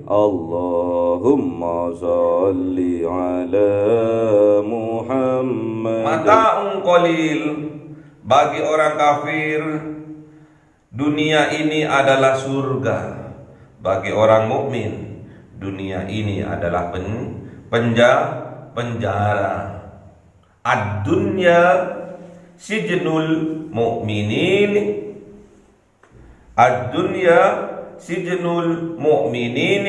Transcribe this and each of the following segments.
Allahumma sholli ala Muhammad. Mata'un qalil, bagi orang kafir dunia ini adalah surga. Bagi orang mukmin dunia ini adalah penjara. Ad-dunya sijnul mu'minin. Ad-dunya sijnul mu'minin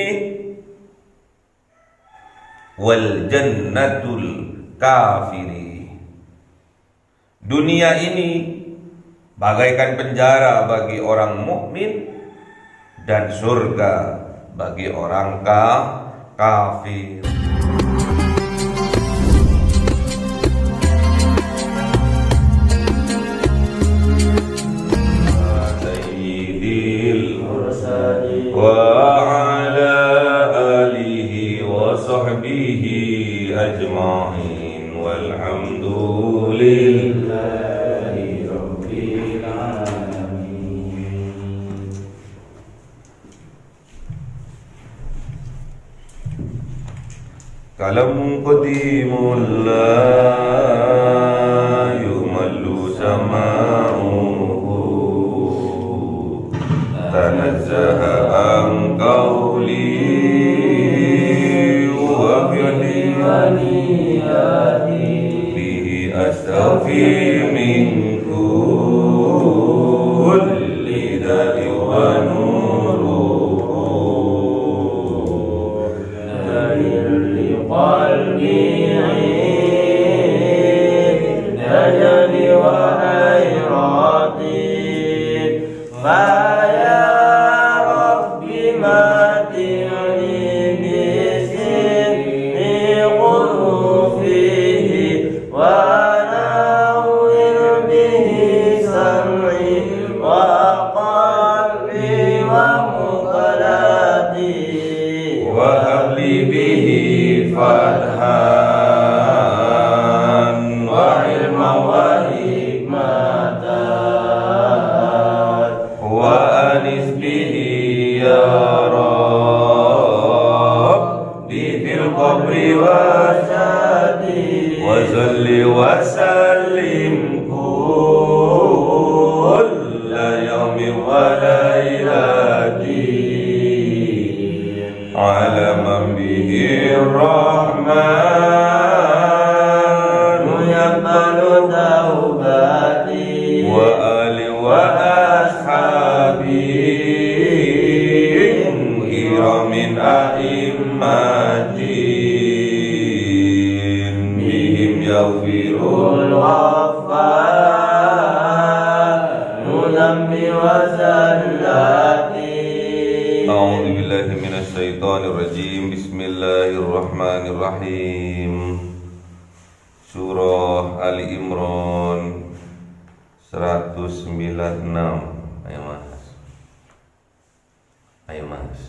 wal jannatul kafiri. Dunia ini bagaikan penjara bagi orang mukmin dan surga bagi orang kafir. Wa ala alihi wa sahbihi ajma'in walhamdulillahi rabbil alamin. Kalam qadimul la yumallu sama'uhu tanazzaha an qawli wa bi'ani bihi astaghfi min kulli da'i wa nuruhu dari qalbi dajali wa hayrati Bismillahirrahmanirrahim. Surah Ali Imran 196. Ayo mas.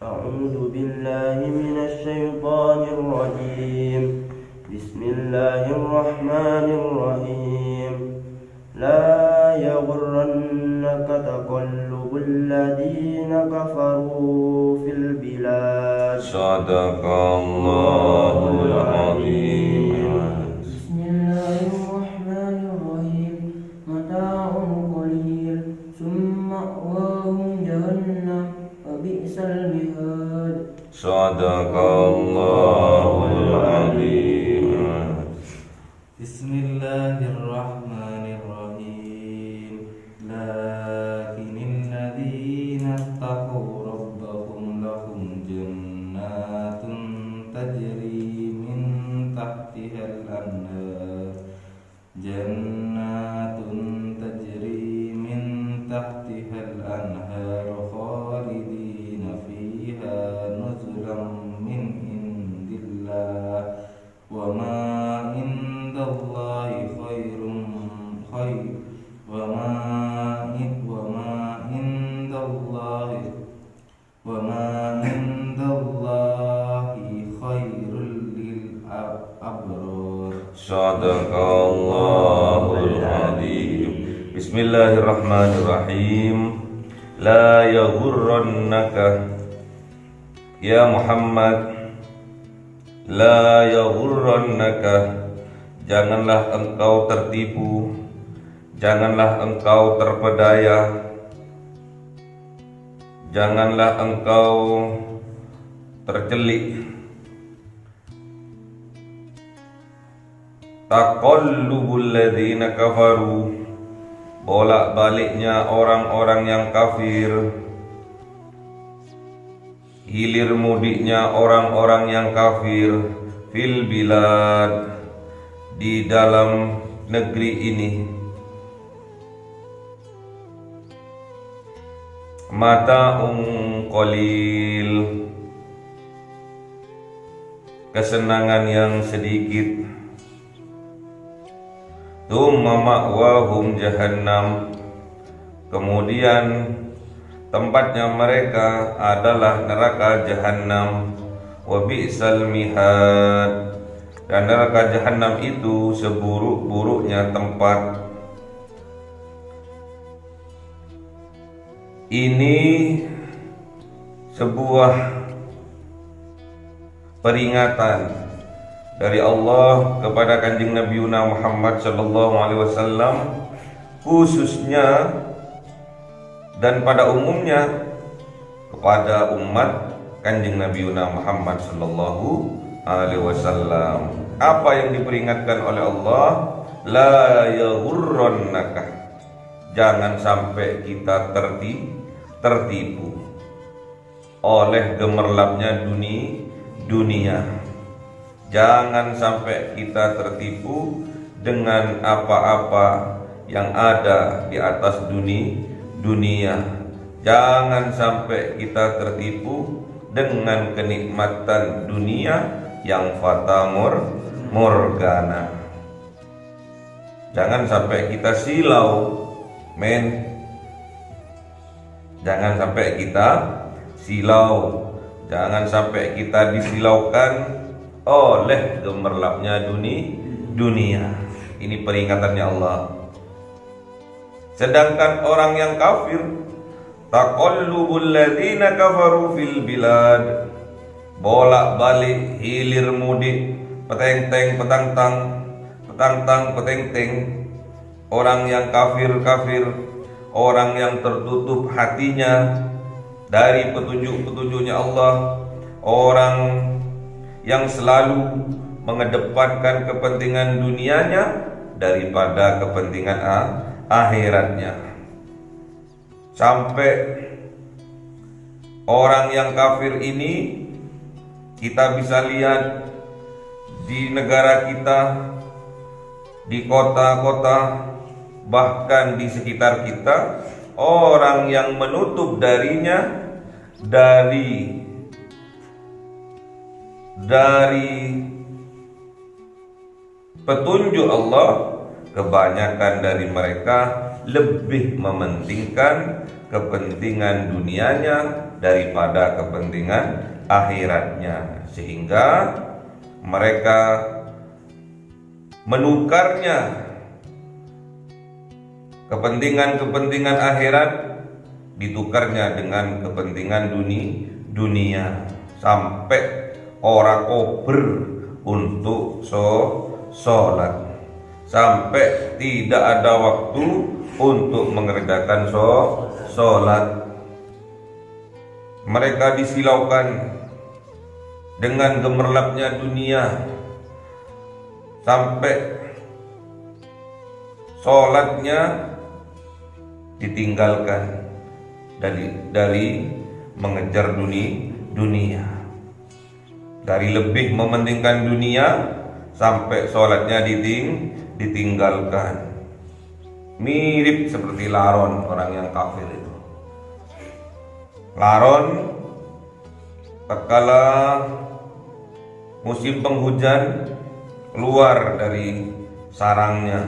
A'udzu billahi minasy syaithanir rajim. Bismillahirrahmanirrahim. La yaghurrannaka taqallubul ladzina kafaru fil bilad. Shadaqallahul azim. Bismillahirrahmanirrahim. Mata'un qalil, summa ma'wahum jahannam wa bi'sal mihad. Shadaqallahul azim. Bismillahirrahmanirrahim. Lakinil ladzina taqaw rabbahum lahum jannatun tajri min tahtihal anhar. Jannatun tajri min tahtihal anhar khalidina fiha nuzulan min indillah wa ma indallahi khairum wa ma indallahi khairul lil abrar. Shadaqallahul azim. Bismillahirrahmanirrahim. la yaghurrannaka ya Muhammad, la yaghurrannaka, janganlah engkau tertipu, janganlah engkau terpedaya, janganlah engkau tercelik. Taqallubul ladzina kafaru, bolak-baliknya orang-orang yang kafir, hilir mudiknya orang-orang yang kafir, fil bilad, di dalam negeri ini, mata'un qalil, kesenangan yang sedikit, tsumma ma'wahum jahannam, kemudian tempatnya mereka adalah neraka jahanam, wa bi'sal mihad, dan neraka jahanam itu seburuk-buruknya tempat. Ini sebuah peringatan dari Allah kepada kanjeng Nabi Muhammad sallallahu alaihi wasallam khususnya dan pada umumnya kepada umat kanjeng Nabi Muhammad sallallahu alaihi wasallam. Apa yang diperingatkan oleh Allah? La yaghurrannaka, jangan sampai kita tertipu oleh gemerlapnya dunia. Jangan sampai kita tertipu dengan apa-apa yang ada di atas dunia. Jangan sampai kita tertipu dengan kenikmatan dunia yang fata morgana. Jangan sampai kita silau, men. Jangan sampai kita silau. Jangan sampai kita disilaukan oleh gemerlapnya dunia. Ini peringatannya Allah. Sedangkan orang yang kafir, taqallubul ladzina kafaru fil bilad, bolak-balik, hilir mudik, peteng-teng petang-tang peteng-teng, orang yang kafir, orang yang tertutup hatinya dari petunjuk-petunjuknya Allah, orang yang selalu mengedepankan kepentingan dunianya daripada kepentingan akhiratnya. Sampai orang yang kafir ini kita bisa lihat di negara kita, di kota-kota, bahkan di sekitar kita, orang yang menutup darinya dari petunjuk Allah, kebanyakan dari mereka lebih mementingkan kepentingan dunianya daripada kepentingan akhiratnya, sehingga mereka menukarnya kepentingan akhirat ditukarnya dengan kepentingan dunia, sampai orang kober untuk sholat, sampai tidak ada waktu untuk mengerjakan sholat. Mereka disilaukan dengan gemerlapnya dunia, sampai sholatnya ditinggalkan dari mengejar dunia. Dari lebih mementingkan dunia sampai sholatnya ditinggalkan. Mirip seperti laron orang yang kafir itu. Laron tatkala musim penghujan keluar dari sarangnya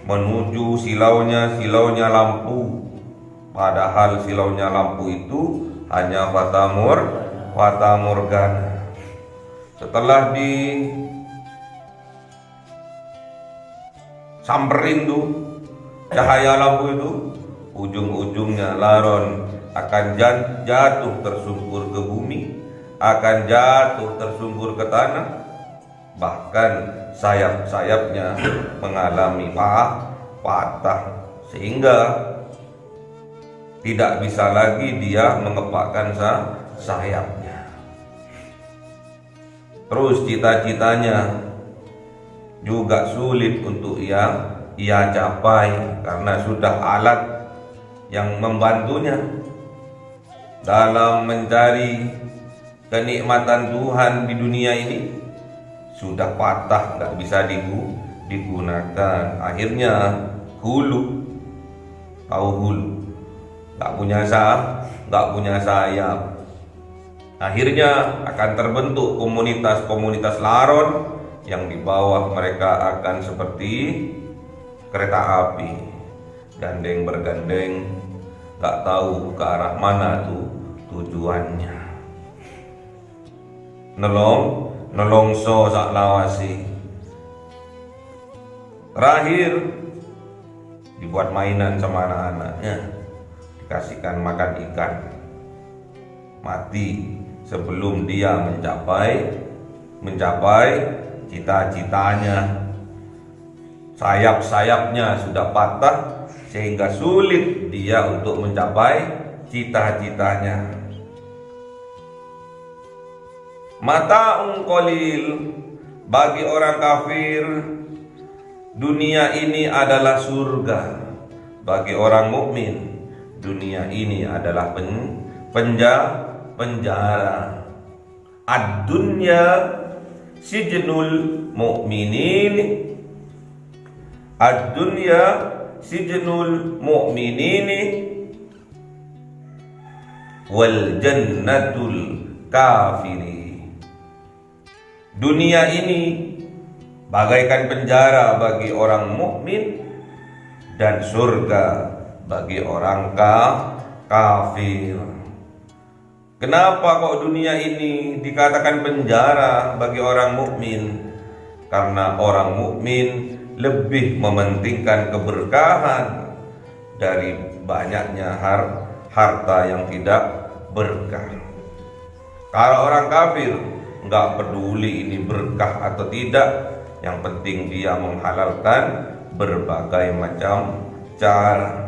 menuju silaunya lampu, padahal silaunya lampu itu hanya fata morgana. Setelah disamperin tuh cahaya lampu itu, ujung-ujungnya laron akan jatuh tersungkur ke bumi, akan jatuh tersungkur ke tanah, bahkan sayap-sayapnya mengalami patah, sehingga tidak bisa lagi dia mengepakkan sayapnya. Terus cita-citanya juga sulit untuk ia capai karena sudah alat yang membantunya dalam mencari kenikmatan Tuhan di dunia ini sudah patah, nggak bisa digunakan. Akhirnya hulu, tahu hulu, nggak punya sayap. Akhirnya akan terbentuk komunitas-komunitas laron yang di bawah mereka akan seperti kereta api, gandeng bergandeng, nggak tahu ke arah mana tujuannya. Nelongso sak lawasi. Terakhir dibuat mainan sama anak-anaknya, dikasihkan makan ikan, mati sebelum dia mencapai cita-citanya. Sayap-sayapnya sudah patah sehingga sulit dia untuk mencapai cita-citanya. Mata'un qalil, bagi orang kafir dunia ini adalah surga. Bagi orang mukmin dunia ini adalah penjara. Ad-dunya sijnul mu'minin, ad-dunya sijnul mu'minin wal jannatul kafiri. Dunia ini bagaikan penjara bagi orang mukmin dan surga bagi orang kafir. Kenapa kok dunia ini dikatakan penjara bagi orang mukmin? Karena orang mukmin lebih mementingkan keberkahan dari banyaknya harta yang tidak berkah. Kalau orang kafir nggak peduli ini berkah atau tidak, yang penting dia menghalalkan berbagai macam cara.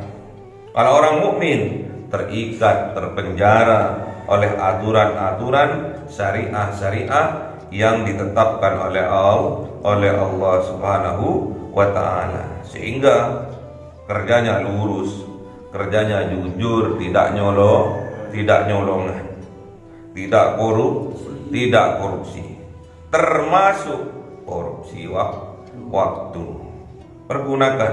Kalau orang mukmin terikat, terpenjara oleh aturan-aturan syariah yang ditetapkan oleh Allah Subhanahu wa ta'ala, sehingga kerjanya lurus, kerjanya jujur, tidak nyolongan, tidak korupsi, termasuk korupsi waktu. Pergunakan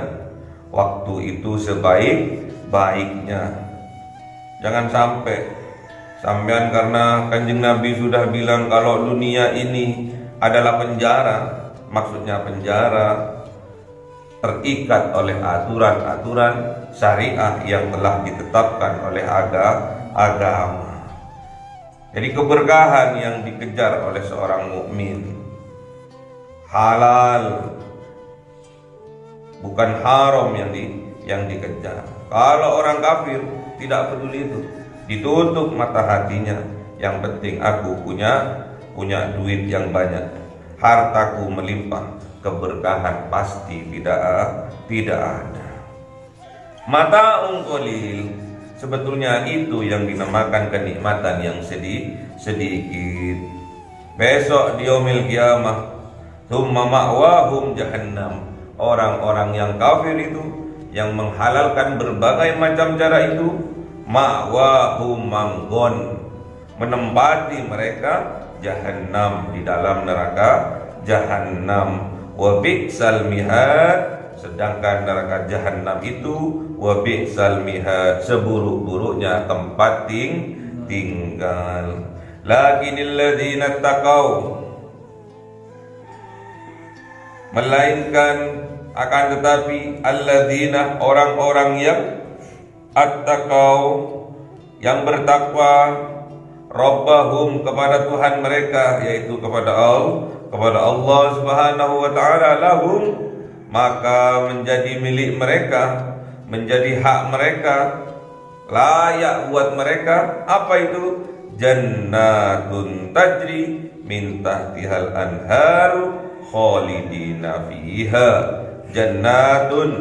waktu itu sebaik-baiknya. Jangan sampai sampean, karena Kanjeng Nabi sudah bilang kalau dunia ini adalah penjara, maksudnya penjara terikat oleh aturan-aturan syariah yang telah ditetapkan oleh agama. Jadi keberkahan yang dikejar oleh seorang mukmin halal, bukan haram yang dikejar. Kalau orang kafir tidak peduli itu, ditutup mata hatinya. Yang penting aku punya duit yang banyak, hartaku melimpah, keberkahan pasti tidak ada. Mata'un qalil, sebetulnya itu yang dinamakan kenikmatan yang sedikit. Besok di yaumil qiyamah, tsumma ma'wahum jahannam. Orang-orang yang kafir itu, yang menghalalkan berbagai macam cara itu, ma'wahum manggon, menempati mereka jahannam, di dalam neraka jahannam. Wa bi'sal mihad, sedangkan neraka jahannam itu wa bi'sal mihad, seburuk-buruknya tempat tinggal. Lakinnal ladzina taqau, melainkan akan tetapi alladzina, orang-orang yang attaqau, yang bertakwa, rabbahum, kepada Tuhan mereka, yaitu kepada Allah Subhanahu wa ta'ala, lahum, maka menjadi milik mereka, menjadi hak mereka, layak buat mereka. Apa itu? Jannatun tajri min tahtihal anharu khalidina fiha. Jannatun,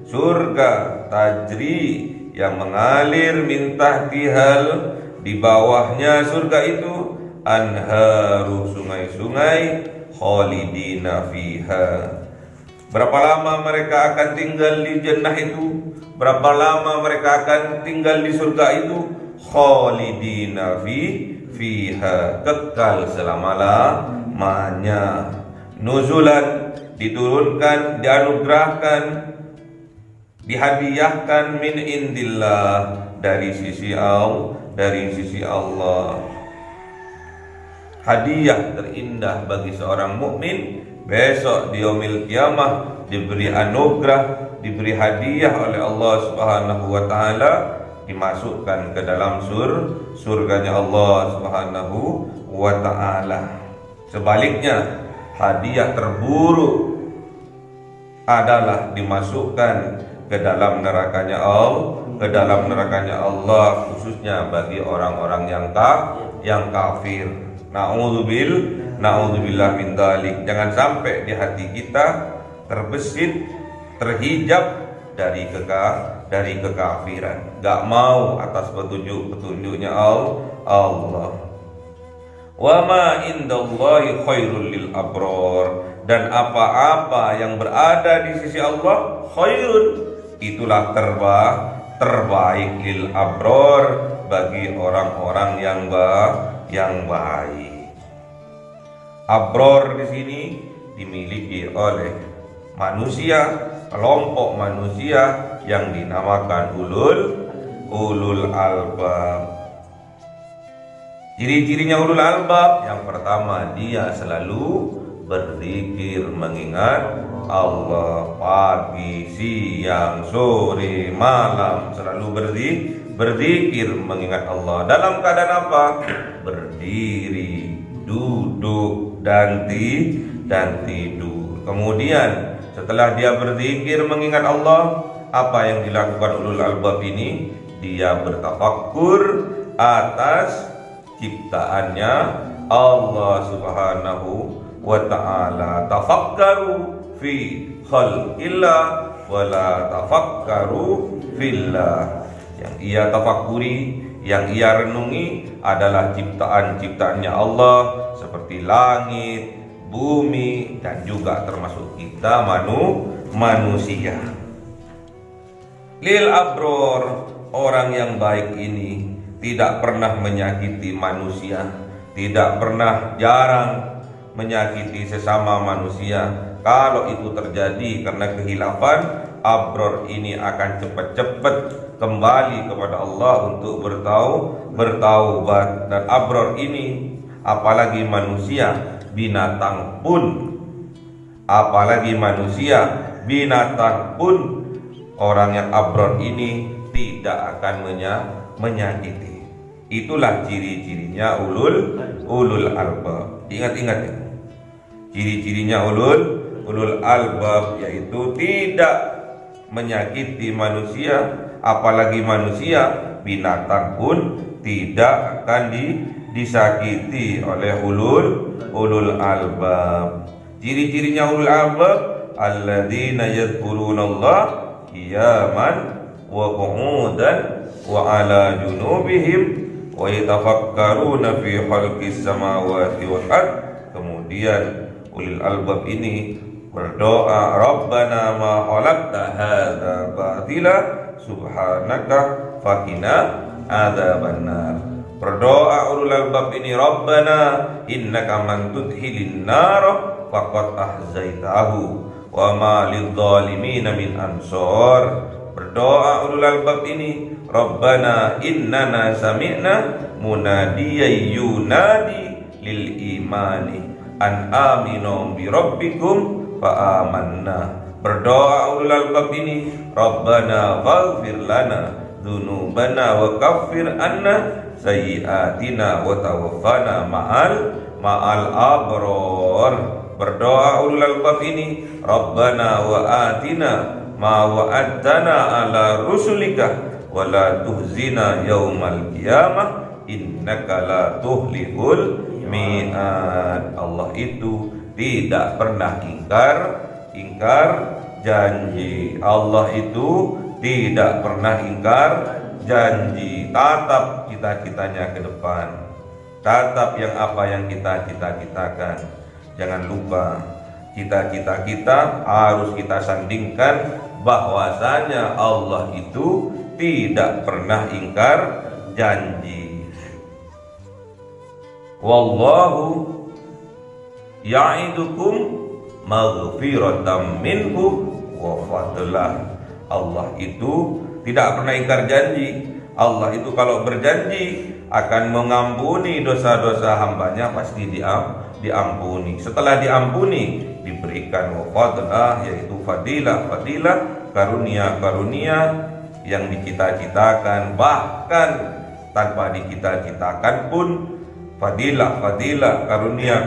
surga, tajri, yang mengalir, min tahtihal, di bawahnya surga itu, anharu, sungai-sungai, khalidina fiha. Berapa lama mereka akan tinggal di jannah itu? Berapa lama mereka akan tinggal di surga itu? Khalidina fiha, kekal selama-lamanya. Nuzulan, diturunkan, dianugerahkan, dihadiahkan, min indillah, dari sisi Allah. Hadiah terindah bagi seorang mukmin besok di yaumil kiamah, diberi anugerah, diberi hadiah oleh Allah Subhanahu wa taala, dimasukkan ke dalam surganya Allah Subhanahu wa taala. Sebaliknya, hadiah terburuk adalah dimasukkan ke dalam nerakanya Allah, khususnya bagi orang-orang yang kafir. Na'udzubillah min dzalik. Jangan sampai di hati kita terbesit, terhijab dari kekafiran. Gak mau atas petunjuknya Allah. Wa ma indallahi khairul lil abrar, dan apa-apa yang berada di sisi Allah khairun, itulah terbaik lil abrar, bagi orang-orang yang baik. Abror di sini dimiliki oleh manusia, kelompok manusia yang dinamakan ulul albab. Ciri-cirinya ulul albab, yang pertama, dia selalu berzikir, mengingat Allah pagi, siang, sore, malam, selalu berzikir, mengingat Allah. Dalam keadaan apa? Berdiri, duduk, dan tidur. Kemudian setelah dia berzikir, mengingat Allah, apa yang dilakukan ulul albab ini? Dia bertafakkur atas ciptaannya Allah Subhanahu wa ta'ala. Tafakkaru fi khalqillah wa la tafakkaru fillah. Yang ia tafakuri, yang ia renungi adalah ciptaan-ciptaannya Allah, seperti langit, bumi, dan juga termasuk kita manusia. Lil abror, orang yang baik ini tidak pernah menyakiti manusia, tidak pernah, jarang menyakiti sesama manusia. Kalau itu terjadi karena kehilafan, abror ini akan cepat-cepat kembali kepada Allah untuk bertaubat. Dan abror ini, apalagi manusia, binatang pun, orang yang abror ini tidak akan menyakiti. Itulah ciri-cirinya ulul albab. Ingat-ingat ya. Ciri-cirinya ulul albab, yaitu tidak menyakiti manusia, apalagi manusia, binatang pun tidak akan disakiti oleh ulul albab. Ciri-cirinya ulul albab, alladzina yadhkurunallah qiyaman wa qu'udan wa ala junubihim wa yatafakkaruna fi khalqis samawati wal ard. Kemudian ulil albab ini berdoa, Rabbana ma khalaqta hadza batila subhanaka faqina adzabannar. Berdoa ulul albab ini, Rabbana innaka man tudkhilin nar faqad ahzaitahu wa ma lidh-dhalimin min ansor. Berdoa ulul albab ini, Rabbana innana sami'na munadiyan yunadi lil imani an aminu bi rabbikum fa amanna. Berdoa ulul albab ini, Rabbana faghfir lana dzunubana wa kaffir anna sayyi'atina wa tawaffana ma'al abror. Berdoa ulul albab ini, Rabbana wa atina ma wa'adtana ala rusulika wa la tuhzina yaumal qiyamah innaka la tuhlihul mi'ad. Allah itu tidak pernah ingkar janji. Allah itu tidak pernah ingkar janji. Tatap cita-citanya ke depan, tatap apa yang kita cita-citakan. Jangan lupa cita-cita kita harus kita sandingkan bahwasanya Allah itu tidak pernah ingkar janji. Wallahu ya'idukum maghfiratan minhu wa fadlah. Allah itu tidak pernah ingkar janji. Allah itu kalau berjanji akan mengampuni dosa-dosa hambanya pasti diampuni. Setelah diampuni diberikan wa fadlah, yaitu fadilah, karunia yang dicita-citakan, bahkan tanpa dicita-citakan pun fadilah, karunia,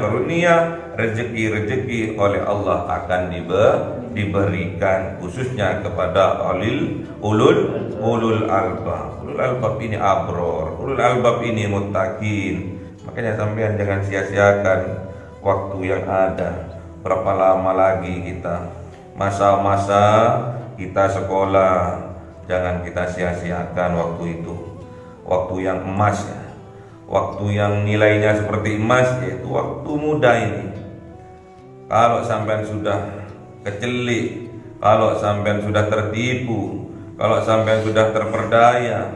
rezeki oleh Allah akan diberikan, khususnya kepada ulul albab. Ulul albab ini abror, ulul albab ini muttaqin. Makanya sampean jangan sia-siakan waktu yang ada. Berapa lama lagi kita masa-masa kita sekolah, jangan kita sia-siakan waktu itu. Waktu yang emas ya. Waktu yang nilainya seperti emas, yaitu waktu muda ini. Kalau sampean sudah kecelik, kalau sampean sudah tertipu, kalau sampean sudah terperdaya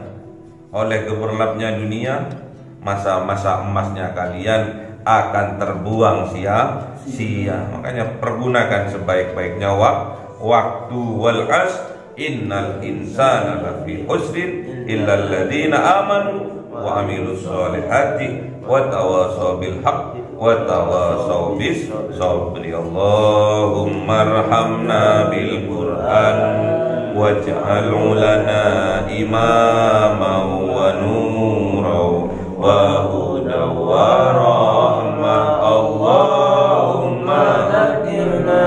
oleh gemerlapnya dunia, masa-masa emasnya kalian akan terbuang sia-sia. Makanya pergunakan sebaik-baiknya waktu. Wal asr innal insana lafi khusrin illal ladzina amanu wa amilus solihati wa tawasaw bil haqq wa tawasaw bis sabri. Allahumma arhamna bil Qur'an waj'alhu lana imaman wa nuran wa hudan wa rahmah. Allahumma dhakkirna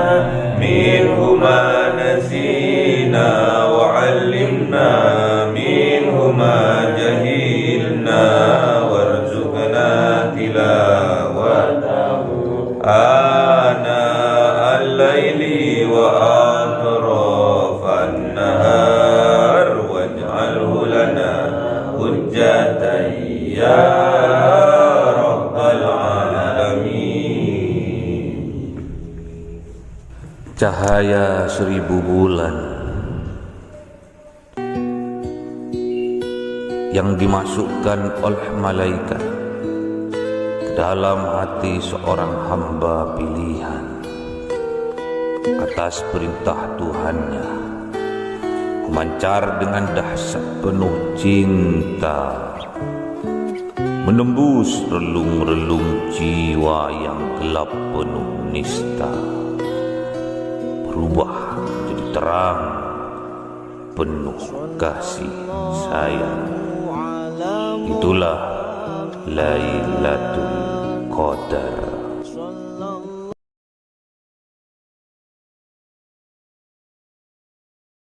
minhu ma nasina wa 'allimna minhu ma jahilna warzuqna tilawatahu ana al-laili wa atrafan nahar waj'alhu lana hujjatan ya rabbal alamin. Cahaya 1000 bulan yang dimasukkan oleh malaikat ke dalam hati seorang hamba pilihan atas perintah Tuhannya, memancar dengan dahsyat penuh cinta, menembus relung-relung jiwa yang gelap penuh nista, berubah menjadi terang penuh kasih sayang. Itulah Lailatul Qadar.